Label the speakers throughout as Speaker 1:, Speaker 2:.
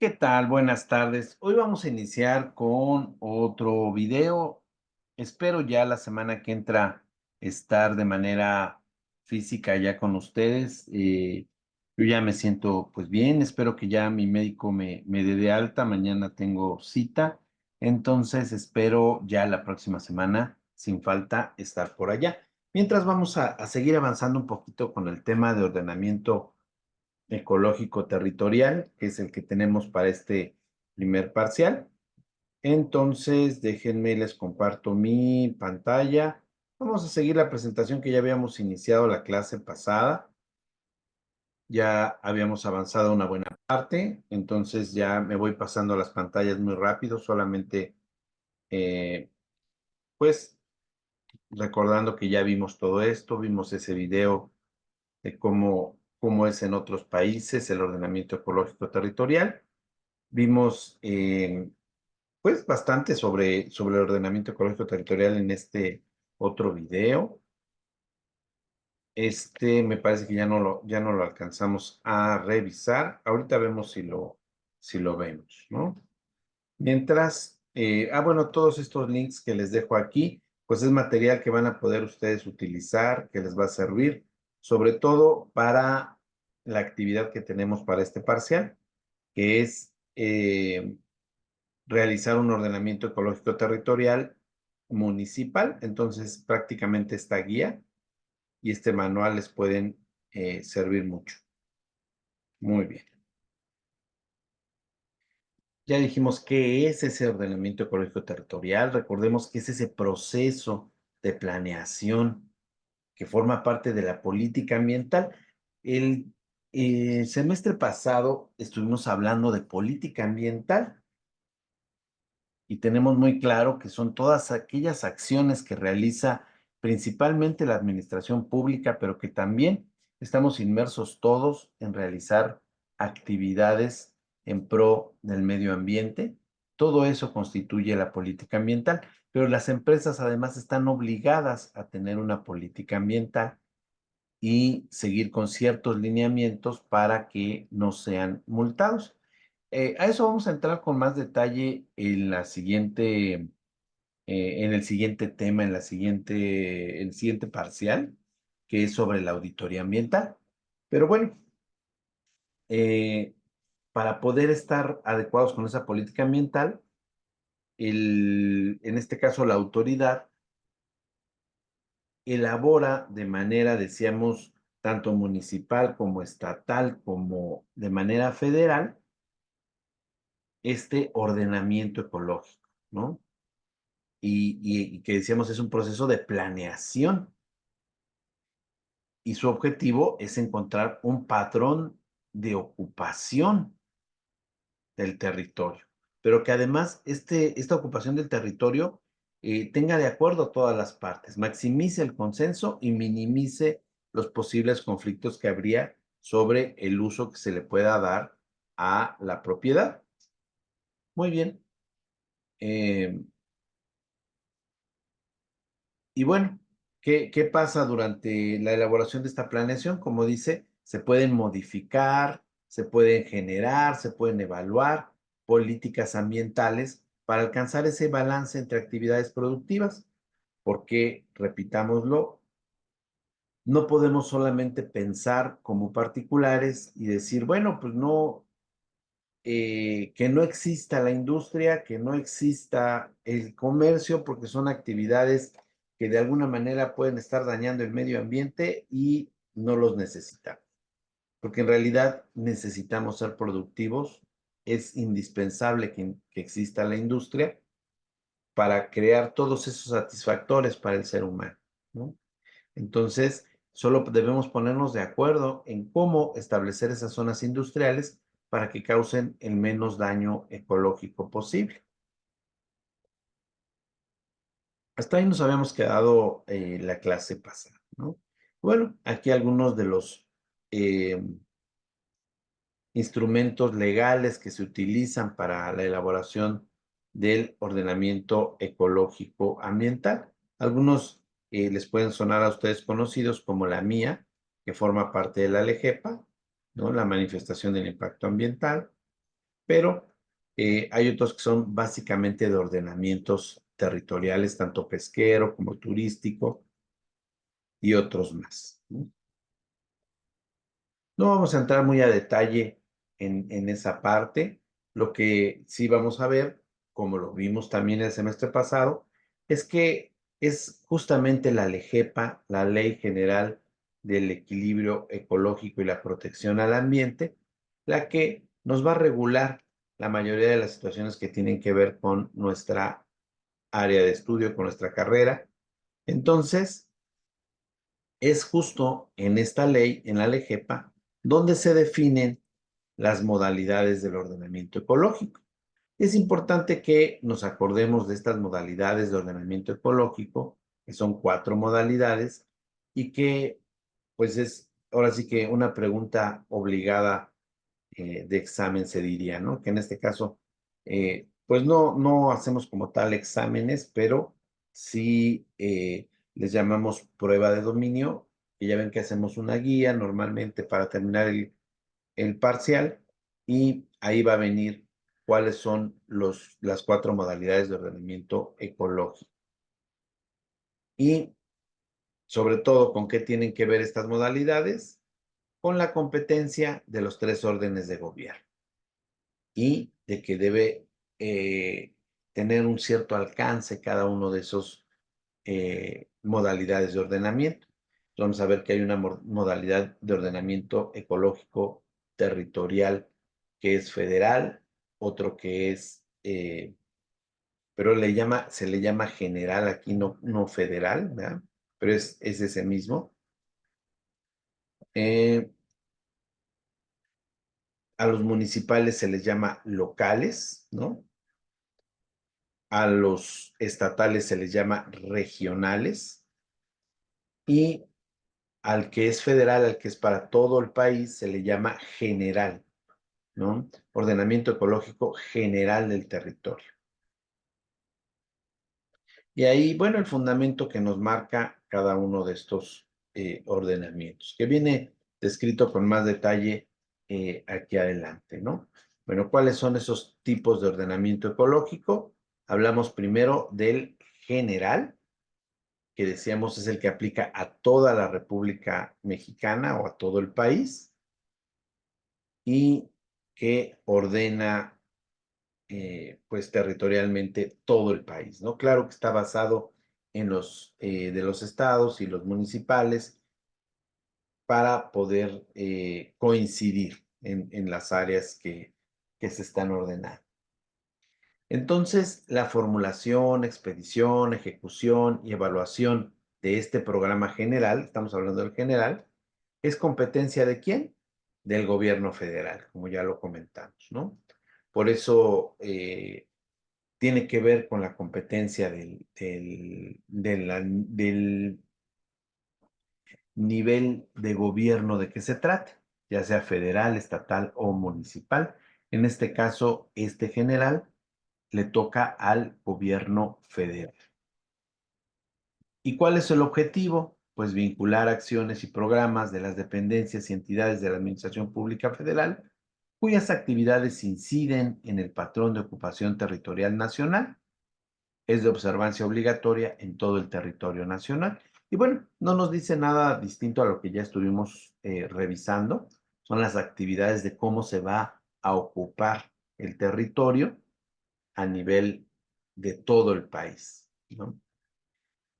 Speaker 1: ¿Qué tal? Buenas tardes. Hoy vamos a iniciar con otro video. Espero ya la semana que entra estar de manera física ya con ustedes. Yo ya me siento pues bien. Espero que ya mi médico me dé de alta. Mañana tengo cita. Entonces espero ya la próxima semana, sin falta, estar por allá. Mientras vamos a seguir avanzando un poquito con el tema de ordenamiento ecológico territorial, que es el que tenemos para este primer parcial. Entonces, déjenme, les comparto mi pantalla. Vamos a seguir la presentación que ya habíamos iniciado la clase pasada. Ya habíamos avanzado una buena parte, entonces ya me voy pasando las pantallas muy rápido, solamente pues recordando que ya vimos todo esto, vimos ese video de cómo es en otros países el ordenamiento ecológico territorial. Vimos pues bastante sobre el ordenamiento ecológico territorial en este otro video. Me parece que ya no lo alcanzamos a revisar. Ahorita vemos si lo vemos, ¿no? Mientras, bueno, todos estos links que les dejo aquí, pues es material que van a poder ustedes utilizar, que les va a servir, sobre todo para la actividad que tenemos para este parcial, que es realizar un ordenamiento ecológico territorial municipal. Entonces, prácticamente esta guía y este manual les pueden servir mucho. Muy bien. Ya dijimos qué es ese ordenamiento ecológico territorial. Recordemos que es ese proceso de planeación que forma parte de la política ambiental. El semestre pasado estuvimos hablando de política ambiental y tenemos muy claro que son todas aquellas acciones que realiza principalmente la administración pública, pero que también estamos inmersos todos en realizar actividades en pro del medio ambiente. Todo eso constituye la política ambiental, pero las empresas además están obligadas a tener una política ambiental y seguir con ciertos lineamientos para que no sean multados. A eso vamos a entrar con más detalle en el siguiente tema, el siguiente parcial, que es sobre la auditoría ambiental. Pero bueno, eh, para poder estar adecuados con esa política ambiental, en este caso la autoridad elabora de manera, decíamos, tanto municipal como estatal, como de manera federal, este ordenamiento ecológico, ¿no? Y que decíamos es un proceso de planeación y su objetivo es encontrar un patrón de ocupación del territorio, pero que además esta ocupación del territorio tenga de acuerdo a todas las partes, maximice el consenso y minimice los posibles conflictos que habría sobre el uso que se le pueda dar a la propiedad. Muy bien. Eh, Y bueno, ¿qué pasa durante la elaboración de esta planeación? Como dice, se pueden modificar, se pueden generar, se pueden evaluar políticas ambientales para alcanzar ese balance entre actividades productivas, porque, repitámoslo, no podemos solamente pensar como particulares y decir, bueno, pues no, que no exista la industria, que no exista el comercio, porque son actividades que de alguna manera pueden estar dañando el medio ambiente y no los necesitamos. Porque en realidad necesitamos ser productivos, es indispensable que exista la industria para crear todos esos satisfactores para el ser humano, ¿no? Entonces, solo debemos ponernos de acuerdo en cómo establecer esas zonas industriales para que causen el menos daño ecológico posible. Hasta ahí nos habíamos quedado la clase pasada, ¿no? Bueno, aquí algunos de los eh, instrumentos legales que se utilizan para la elaboración del ordenamiento ecológico ambiental. Algunos les pueden sonar a ustedes conocidos como la mía, que forma parte de la LEGEPA, ¿no? La manifestación del impacto ambiental. pero hay otros que son básicamente de ordenamientos territoriales, tanto pesquero como turístico y otros más, ¿no? No vamos a entrar muy a detalle en esa parte. Lo que sí vamos a ver, como lo vimos también el semestre pasado, es que es justamente la LEGEPA, la Ley General del Equilibrio Ecológico y la Protección al Ambiente, la que nos va a regular la mayoría de las situaciones que tienen que ver con nuestra área de estudio, con nuestra carrera. Entonces, es justo en esta ley, en la LEGEPA, donde se definen las modalidades del ordenamiento ecológico. Es importante que nos acordemos de estas modalidades de ordenamiento ecológico, que son 4 modalidades, y que pues es ahora sí que una pregunta obligada de examen se diría, ¿no? Que en este caso, pues no hacemos como tal exámenes, pero sí les llamamos prueba de dominio, y ya ven que hacemos una guía normalmente para terminar el parcial, y ahí va a venir cuáles son las 4 modalidades de ordenamiento ecológico. Y sobre todo, ¿con qué tienen que ver estas modalidades? Con la competencia de los 3 órdenes de gobierno, y de que debe tener un cierto alcance cada uno de esos modalidades de ordenamiento. Vamos a ver que hay una modalidad de ordenamiento ecológico territorial que es federal, otro que es, pero se le llama general aquí, no federal, ¿verdad? Pero es ese mismo. Eh, a los municipales se les llama locales, ¿no? A los estatales se les llama regionales, y al que es federal, al que es para todo el país, se le llama general, ¿no? Ordenamiento ecológico general del territorio. Y ahí, bueno, el fundamento que nos marca cada uno de estos ordenamientos, que viene descrito con más detalle aquí adelante, ¿no? Bueno, ¿cuáles son esos tipos de ordenamiento ecológico? Hablamos primero del general, que decíamos es el que aplica a toda la República Mexicana o a todo el país, y que ordena pues territorialmente todo el país, ¿no? Claro que está basado en los de los estados y los municipales para poder coincidir en las áreas que se están ordenando. Entonces, la formulación, expedición, ejecución y evaluación de este programa general, estamos hablando del general, ¿es competencia de quién? Del gobierno federal, como ya lo comentamos, ¿no? Por eso tiene que ver con la competencia del nivel de gobierno de que se trate, ya sea federal, estatal o municipal. En este caso, este general le toca al gobierno federal. ¿Y cuál es el objetivo? Pues vincular acciones y programas de las dependencias y entidades de la Administración Pública Federal cuyas actividades inciden en el patrón de ocupación territorial nacional. Es de observancia obligatoria en todo el territorio nacional. Y bueno, no nos dice nada distinto a lo que ya estuvimos revisando. Son las actividades de cómo se va a ocupar el territorio a nivel de todo el país, ¿no?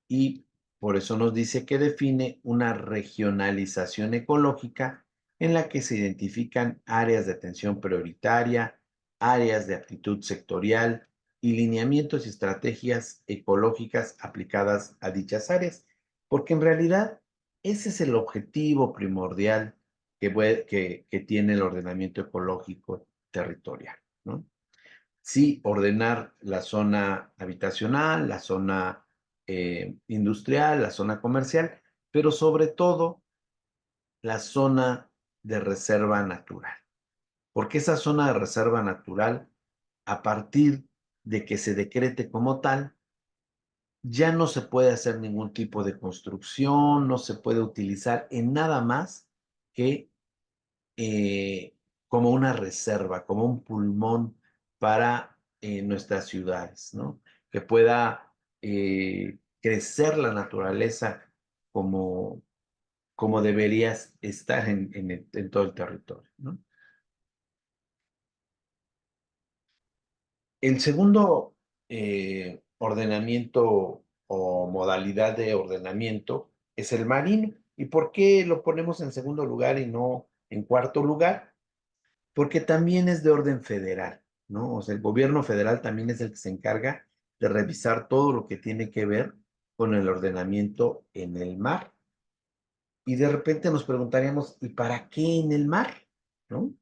Speaker 1: Y por eso nos dice que define una regionalización ecológica en la que se identifican áreas de atención prioritaria, áreas de aptitud sectorial y lineamientos y estrategias ecológicas aplicadas a dichas áreas, porque en realidad ese es el objetivo primordial que tiene el ordenamiento ecológico territorial, ¿no? Sí, ordenar la zona habitacional, la zona industrial, la zona comercial, pero sobre todo la zona de reserva natural. Porque esa zona de reserva natural, a partir de que se decrete como tal, ya no se puede hacer ningún tipo de construcción, no se puede utilizar en nada más que como una reserva, como un pulmón para nuestras ciudades, ¿no? Que pueda crecer la naturaleza como, como debería estar en todo el territorio, ¿no? El segundo ordenamiento o modalidad de ordenamiento es el marino. ¿Y por qué lo ponemos en segundo lugar y no en cuarto lugar? Porque también es de orden federal, ¿no? O sea, el gobierno federal también es el que se encarga de revisar todo lo que tiene que ver con el ordenamiento en el mar. Y de repente nos preguntaríamos, ¿y para qué en el mar? ¿No?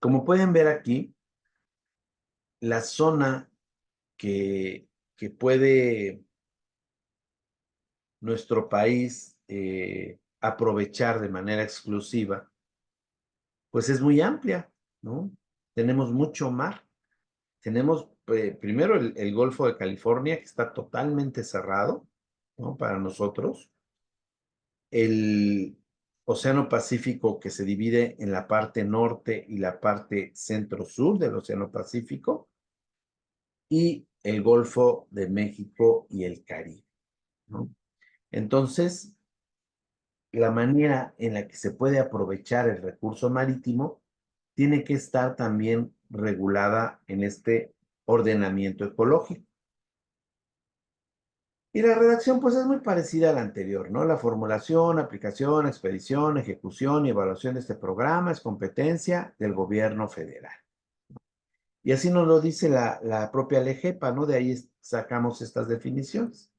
Speaker 1: Como pueden ver aquí, la zona que puede nuestro país aprovechar de manera exclusiva, pues es muy amplia, ¿no? Tenemos mucho mar. Tenemos primero el Golfo de California, que está totalmente cerrado, ¿no? Para nosotros. El Océano Pacífico, que se divide en la parte norte y la parte centro-sur del Océano Pacífico, y el Golfo de México y el Caribe, ¿no? Entonces, la manera en la que se puede aprovechar el recurso marítimo tiene que estar también regulada en este ordenamiento ecológico. Y la redacción, pues, es muy parecida a la anterior, ¿no? La formulación, aplicación, expedición, ejecución y evaluación de este programa es competencia del gobierno federal. Y así nos lo dice la propia LEGEPA, ¿no? De ahí sacamos estas definiciones.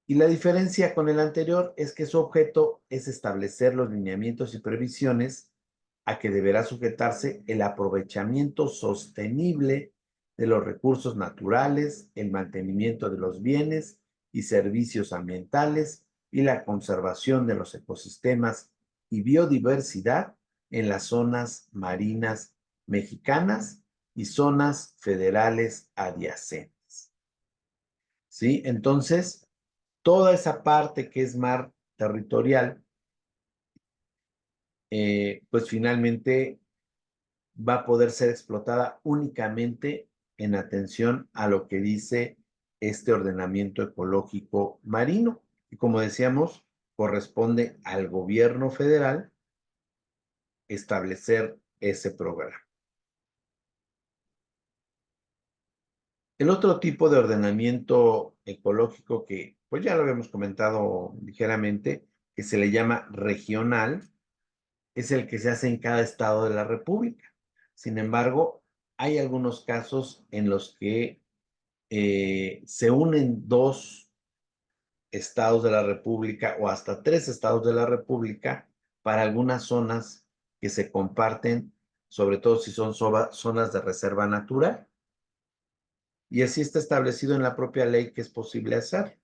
Speaker 1: Y la diferencia con el anterior es que su objeto es establecer los lineamientos y previsiones a que deberá sujetarse el aprovechamiento sostenible de los recursos naturales, el mantenimiento de los bienes y servicios ambientales y la conservación de los ecosistemas y biodiversidad en las zonas marinas mexicanas y zonas federales adyacentes. ¿Sí? Entonces, toda esa parte que es mar territorial, pues finalmente va a poder ser explotada únicamente en atención a lo que dice este ordenamiento ecológico marino. Y como decíamos, corresponde al gobierno federal establecer ese programa. El otro tipo de ordenamiento ecológico que, pues ya lo habíamos comentado ligeramente, que se le llama regional, es el que se hace en cada estado de la República. Sin embargo, hay algunos casos en los que se unen dos estados de la República o hasta tres estados de la República para algunas zonas que se comparten, sobre todo si son zonas de reserva natural. Y así está establecido en la propia ley que es posible hacer.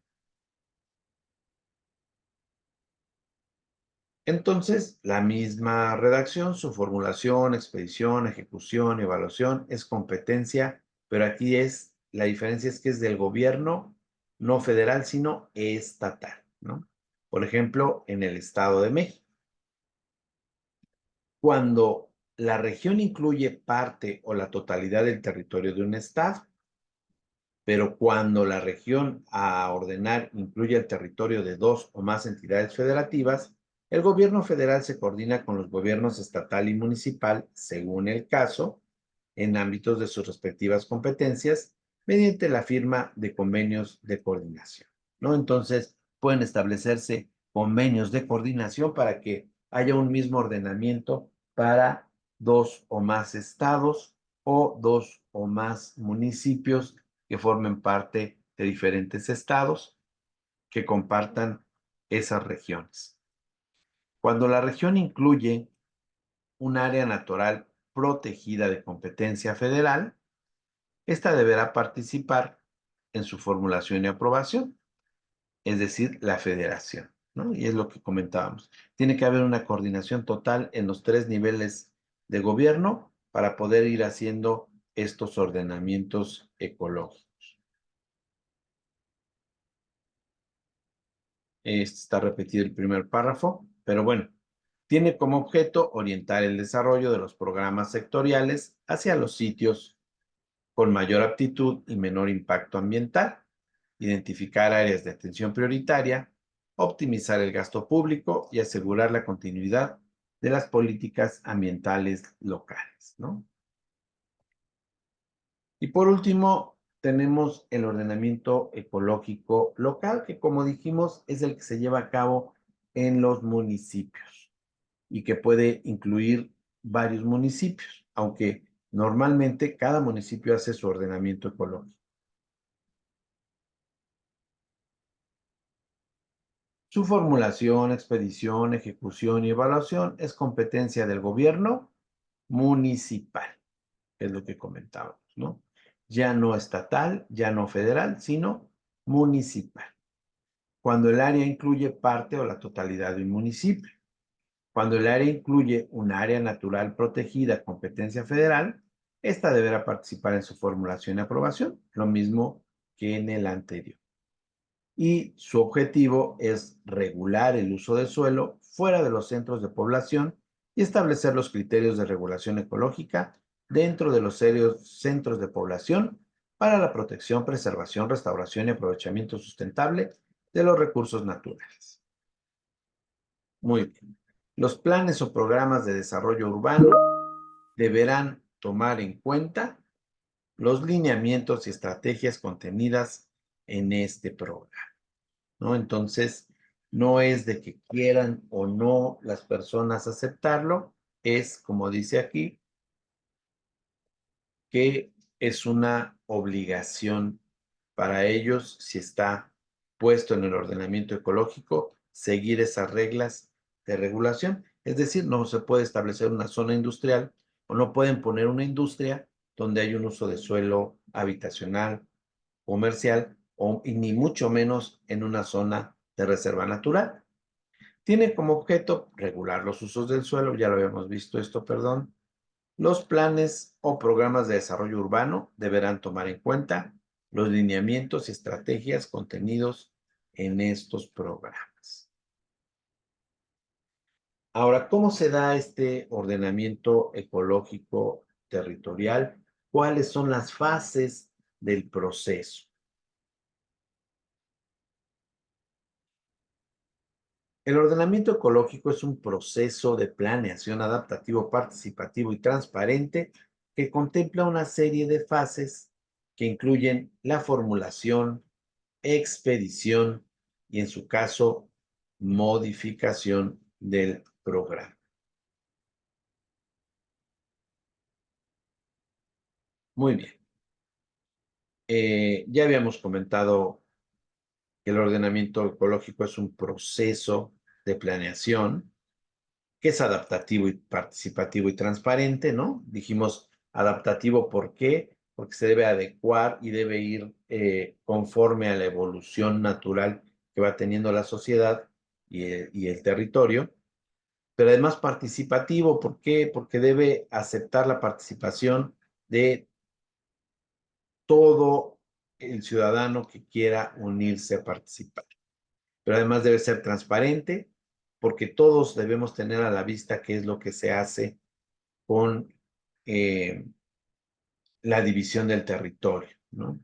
Speaker 1: Entonces, la misma redacción, su formulación, expedición, ejecución, evaluación es competencia, pero aquí la diferencia es que es del gobierno, no federal, sino estatal, ¿no? Por ejemplo, en el Estado de México, cuando la región incluye parte o la totalidad del territorio de un estado, pero cuando la región a ordenar incluye el territorio de dos o más entidades federativas, el gobierno federal se coordina con los gobiernos estatal y municipal, según el caso, en ámbitos de sus respectivas competencias, mediante la firma de convenios de coordinación, ¿no? Entonces, pueden establecerse convenios de coordinación para que haya un mismo ordenamiento para dos o más estados o dos o más municipios que formen parte de diferentes estados que compartan esas regiones. Cuando la región incluye un área natural protegida de competencia federal, esta deberá participar en su formulación y aprobación, es decir, la federación, ¿no? Y es lo que comentábamos. Tiene que haber una coordinación total en los tres niveles de gobierno para poder ir haciendo estos ordenamientos ecológicos. Está repetido el primer párrafo, pero bueno, Tiene como objeto orientar el desarrollo de los programas sectoriales hacia los sitios con mayor aptitud y menor impacto ambiental, identificar áreas de atención prioritaria, optimizar el gasto público y asegurar la continuidad de las políticas ambientales locales, ¿no? Y por último, tenemos el ordenamiento ecológico local, que como dijimos es el que se lleva a cabo en los municipios y que puede incluir varios municipios, aunque normalmente cada municipio hace su ordenamiento ecológico. Su formulación, expedición, ejecución y evaluación es competencia del gobierno municipal, es lo que comentábamos, ¿no? Ya no estatal, ya no federal, sino municipal. Cuando el área incluye parte o la totalidad de un municipio. Cuando el área incluye un área natural protegida, competencia federal, esta deberá participar en su formulación y aprobación, lo mismo que en el anterior. Y su objetivo es regular el uso del suelo fuera de los centros de población y establecer los criterios de regulación ecológica dentro de los centros de población para la protección, preservación, restauración y aprovechamiento sustentable de los recursos naturales. Muy bien. Los planes o programas de desarrollo urbano deberán tomar en cuenta los lineamientos y estrategias contenidas en este programa, ¿no? Entonces, no es de que quieran o no las personas aceptarlo, es, como dice aquí, que es una obligación para ellos, si está puesto en el ordenamiento ecológico, seguir esas reglas de regulación. Es decir, no se puede establecer una zona industrial o no pueden poner una industria donde hay un uso de suelo habitacional, comercial, y ni mucho menos en una zona de reserva natural. Tiene como objeto regular los usos del suelo, ya lo habíamos visto esto, perdón. Los planes o programas de desarrollo urbano deberán tomar en cuenta los lineamientos y estrategias contenidos en estos programas. Ahora, ¿cómo se da este ordenamiento ecológico territorial? ¿Cuáles son las fases del proceso? El ordenamiento ecológico es un proceso de planeación adaptativo, participativo y transparente que contempla una serie de fases que incluyen la formulación, expedición y, en su caso, modificación del programa. Muy bien. Ya habíamos comentado que el ordenamiento ecológico es un proceso de planeación que es adaptativo y participativo y transparente, ¿no? Dijimos adaptativo, ¿por qué? Porque se debe adecuar y debe ir conforme a la evolución natural que va teniendo la sociedad y el territorio. Pero además participativo, ¿por qué? Porque debe aceptar la participación de todo el ciudadano que quiera unirse a participar. Pero además debe ser transparente, porque todos debemos tener a la vista qué es lo que se hace con la división del territorio, ¿no?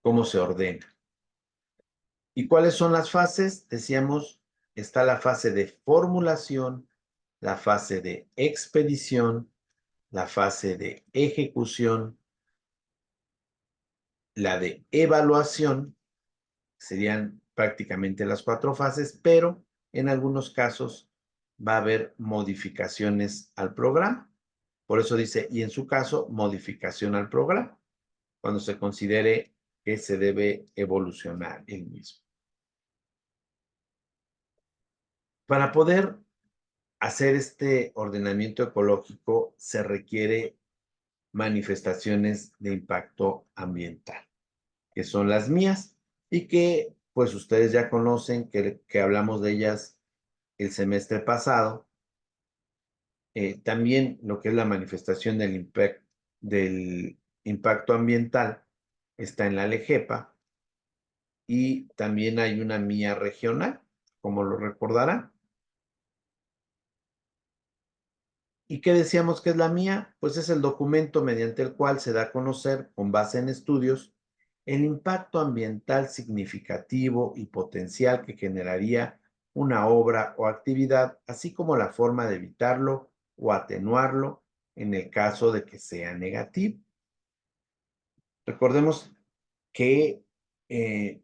Speaker 1: Cómo se ordena. ¿Y cuáles son las fases? Decíamos, está la fase de formulación, la fase de expedición, la fase de ejecución, la de evaluación, serían prácticamente las 4 fases, pero en algunos casos va a haber modificaciones al programa. Por eso dice, y en su caso, modificación al programa, cuando se considere que se debe evolucionar el mismo. Para poder hacer este ordenamiento ecológico se requiere manifestaciones de impacto ambiental, que son las mías y que pues ustedes ya conocen, que hablamos de ellas el semestre pasado. También lo que es la manifestación del impacto ambiental está en la LEGEPA y también hay una mía regional, como lo recordarán. ¿Y qué decíamos que es la mía? Pues es el documento mediante el cual se da a conocer, con base en estudios, el impacto ambiental significativo y potencial que generaría una obra o actividad, así como la forma de evitarlo o atenuarlo en el caso de que sea negativo. Recordemos que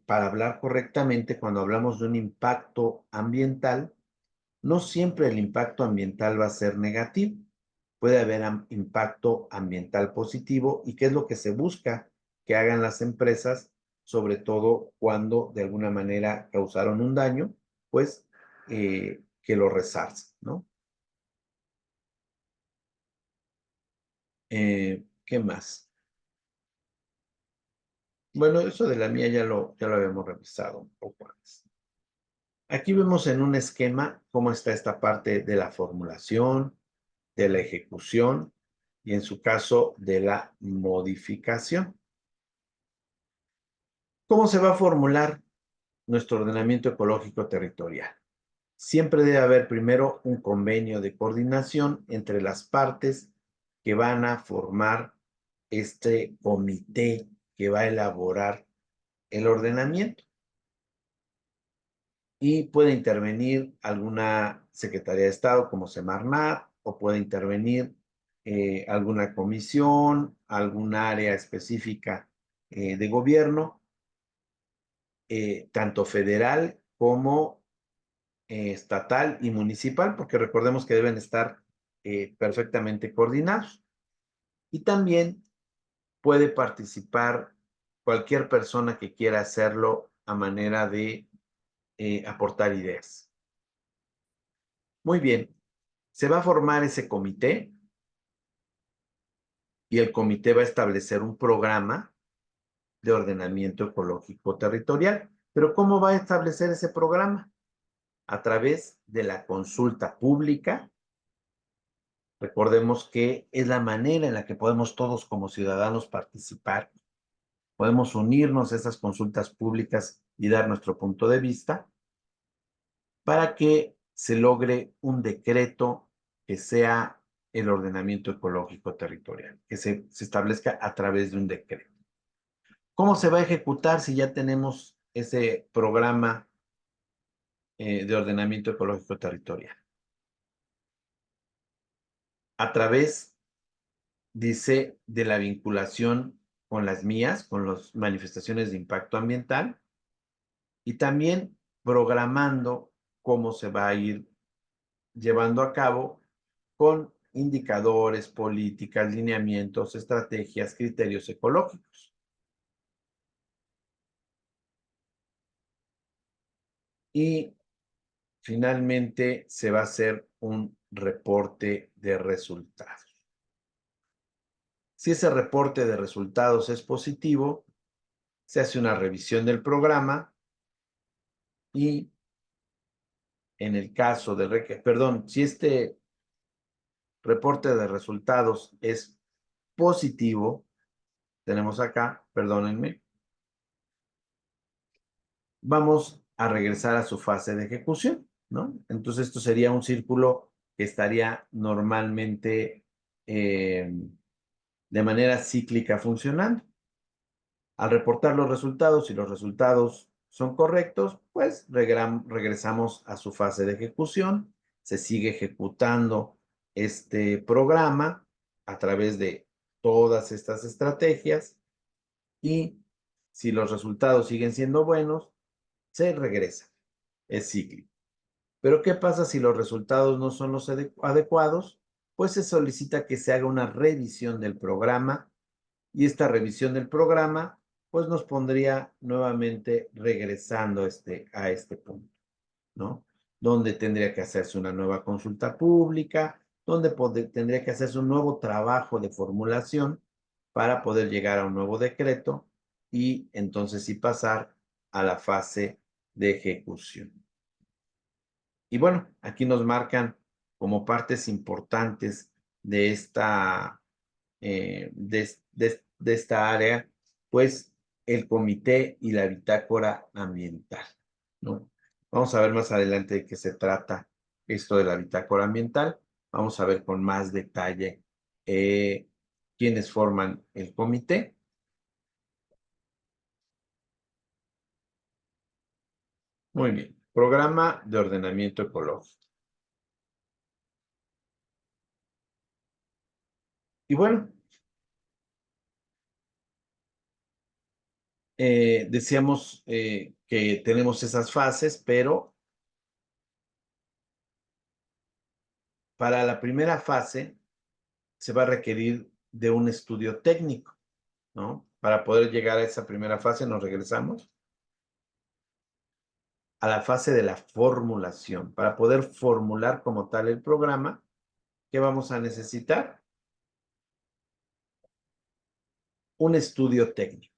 Speaker 1: para hablar correctamente, cuando hablamos de un impacto ambiental, no siempre el impacto ambiental va a ser negativo. Puede haber impacto ambiental positivo y qué es lo que se busca que hagan las empresas, sobre todo cuando de alguna manera causaron un daño, pues que lo resarcen, ¿no? ¿Qué más? Bueno, eso de la mía ya lo habíamos revisado un poco antes. Aquí vemos en un esquema cómo está esta parte de la formulación, de la ejecución y en su caso de la modificación. ¿Cómo se va a formular nuestro ordenamiento ecológico territorial? Siempre debe haber primero un convenio de coordinación entre las partes que van a formar este comité que va a elaborar el ordenamiento. Y puede intervenir alguna Secretaría de Estado como Semarnat, o puede intervenir alguna comisión, algún área específica de gobierno, tanto federal como estatal y municipal, porque recordemos que deben estar perfectamente coordinados. Y también puede participar cualquier persona que quiera hacerlo a manera de aportar ideas. Muy bien, se va a formar ese comité y el comité va a establecer un programa de ordenamiento ecológico territorial. Pero ¿cómo va a establecer ese programa? A través de la consulta pública. Recordemos que es la manera en la que podemos todos como ciudadanos participar. Podemos unirnos a esas consultas públicas y dar nuestro punto de vista para que se logre un decreto que sea el ordenamiento ecológico territorial, que se establezca a través de un decreto. ¿Cómo se va a ejecutar si ya tenemos ese programa de ordenamiento ecológico territorial? A través, dice, de la vinculación con las mías, con las manifestaciones de impacto ambiental, y también programando cómo se va a ir llevando a cabo con indicadores, políticas, lineamientos, estrategias, criterios ecológicos. Y finalmente se va a hacer un reporte de resultados. Si ese reporte de resultados es positivo, se hace una revisión del programa y en el caso de, perdón, si este reporte de resultados es positivo, tenemos acá, perdónenme, vamos a regresar a su fase de ejecución, ¿no? Entonces esto sería un círculo que estaría normalmente de manera cíclica funcionando. Al reportar los resultados, si los resultados son correctos, pues regresamos a su fase de ejecución, se sigue ejecutando este programa a través de todas estas estrategias y si los resultados siguen siendo buenos, se regresa. Es cíclico. Pero ¿qué pasa si los resultados no son los adecuados? Pues se solicita que se haga una revisión del programa y esta revisión del programa pues nos pondría nuevamente regresando a este punto, ¿no? Donde tendría que hacerse una nueva consulta pública, donde tendría que hacerse un nuevo trabajo de formulación para poder llegar a un nuevo decreto y entonces sí pasar a la fase de ejecución. Y bueno, aquí nos marcan como partes importantes de esta área, pues el comité y la bitácora ambiental, ¿no? Vamos a ver más adelante de qué se trata esto de la bitácora ambiental, vamos a ver con más detalle quiénes forman el comité. Muy bien. Programa de ordenamiento ecológico. Y bueno, decíamos que tenemos esas fases, pero para la primera fase se va a requerir de un estudio técnico, ¿no? Para poder llegar a esa primera fase, nos regresamos a la fase de la formulación. Para poder formular como tal el programa, ¿qué vamos a necesitar? Un estudio técnico.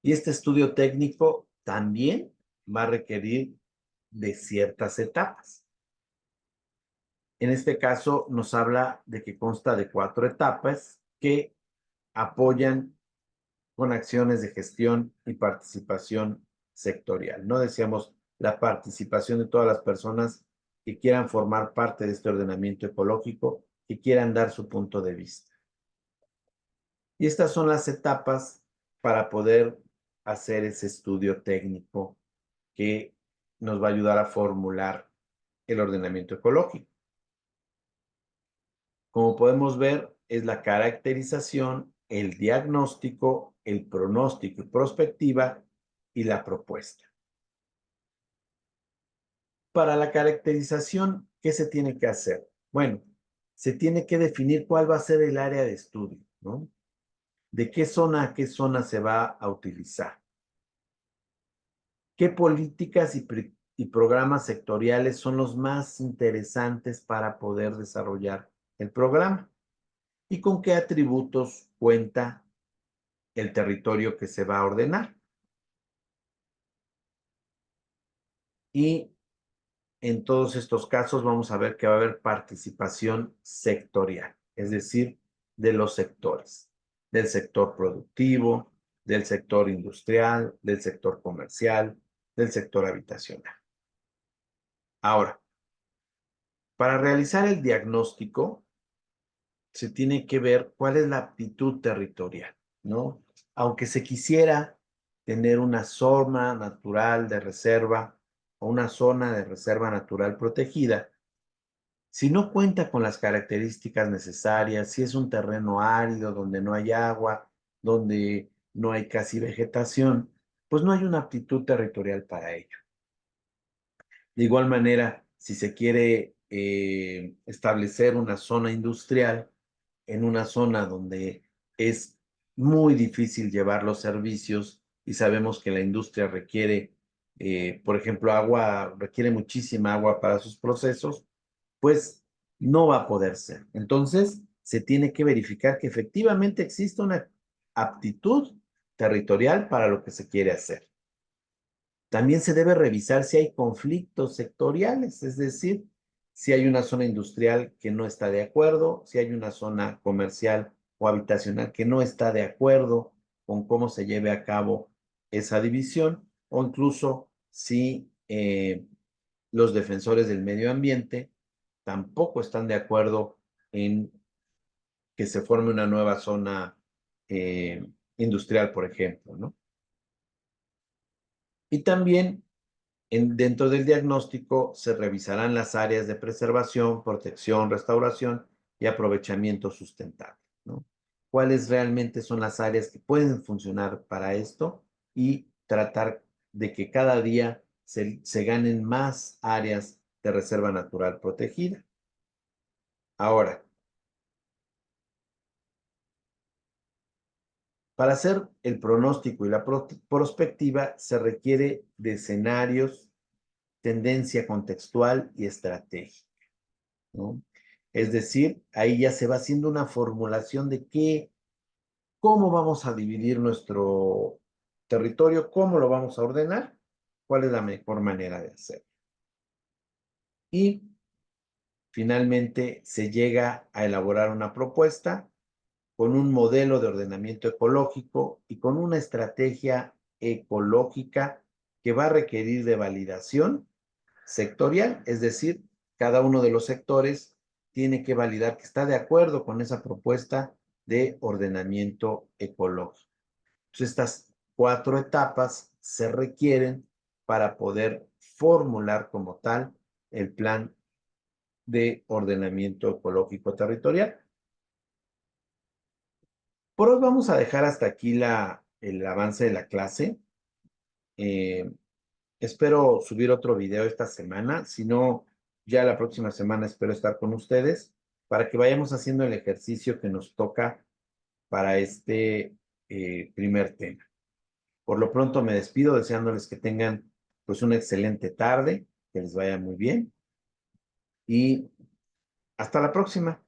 Speaker 1: Y este estudio técnico también va a requerir de ciertas etapas. En este caso, nos habla de que consta de 4 etapas que apoyan con acciones de gestión y participación sectorial. No decíamos la participación de todas las personas que quieran formar parte de este ordenamiento ecológico, que quieran dar su punto de vista. Y estas son las etapas para poder hacer ese estudio técnico que nos va a ayudar a formular el ordenamiento ecológico. Como podemos ver, es la caracterización, el diagnóstico, el pronóstico y prospectiva y la propuesta. Para la caracterización, ¿qué se tiene que hacer? Bueno, se tiene que definir cuál va a ser el área de estudio, ¿no? ¿De qué zona a qué zona se va a utilizar? ¿Qué políticas y programas sectoriales son los más interesantes para poder desarrollar el programa? ¿Y con qué atributos cuenta el territorio que se va a ordenar? Y en todos estos casos vamos a ver que va a haber participación sectorial, es decir, de los sectores, del sector productivo, del sector industrial, del sector comercial, del sector habitacional. Ahora, para realizar el diagnóstico, se tiene que ver cuál es la aptitud territorial, ¿no? Aunque se quisiera tener una zona natural de reserva o una zona de reserva natural protegida, si no cuenta con las características necesarias, si es un terreno árido donde no hay agua, donde no hay casi vegetación, pues no hay una aptitud territorial para ello. De igual manera, si se quiere establecer una zona industrial en una zona donde es muy difícil llevar los servicios y sabemos que la industria requiere, por ejemplo, agua, requiere muchísima agua para sus procesos, pues no va a poder ser. Entonces, se tiene que verificar que efectivamente existe una aptitud territorial para lo que se quiere hacer. También se debe revisar si hay conflictos sectoriales, es decir, si hay una zona industrial que no está de acuerdo, si hay una zona comercial o habitacional que no está de acuerdo con cómo se lleve a cabo esa división, o incluso si los defensores del medio ambiente tampoco están de acuerdo en que se forme una nueva zona industrial, por ejemplo, ¿no? Y también dentro del diagnóstico se revisarán las áreas de preservación, protección, restauración y aprovechamiento sustentable, ¿no? ¿Cuáles realmente son las áreas que pueden funcionar para esto? Y tratar de que cada día se ganen más áreas de reserva natural protegida. Ahora, para hacer el pronóstico y la prospectiva se requiere de escenarios, tendencia contextual y estrategia, ¿no? Es decir, ahí ya se va haciendo una formulación de cómo vamos a dividir nuestro territorio, cómo lo vamos a ordenar, cuál es la mejor manera de hacerlo. Y finalmente se llega a elaborar una propuesta con un modelo de ordenamiento ecológico y con una estrategia ecológica que va a requerir de validación sectorial, es decir, cada uno de los sectores tiene que validar que está de acuerdo con esa propuesta de ordenamiento ecológico. Entonces, estas 4 etapas se requieren para poder formular como tal el plan de ordenamiento ecológico territorial. Por hoy vamos a dejar hasta aquí el avance de la clase. Eh, Espero subir otro video esta semana. Si no, ya la próxima semana espero estar con ustedes para que vayamos haciendo el ejercicio que nos toca para este primer tema. Por lo pronto me despido deseándoles que tengan pues una excelente tarde, que les vaya muy bien y hasta la próxima.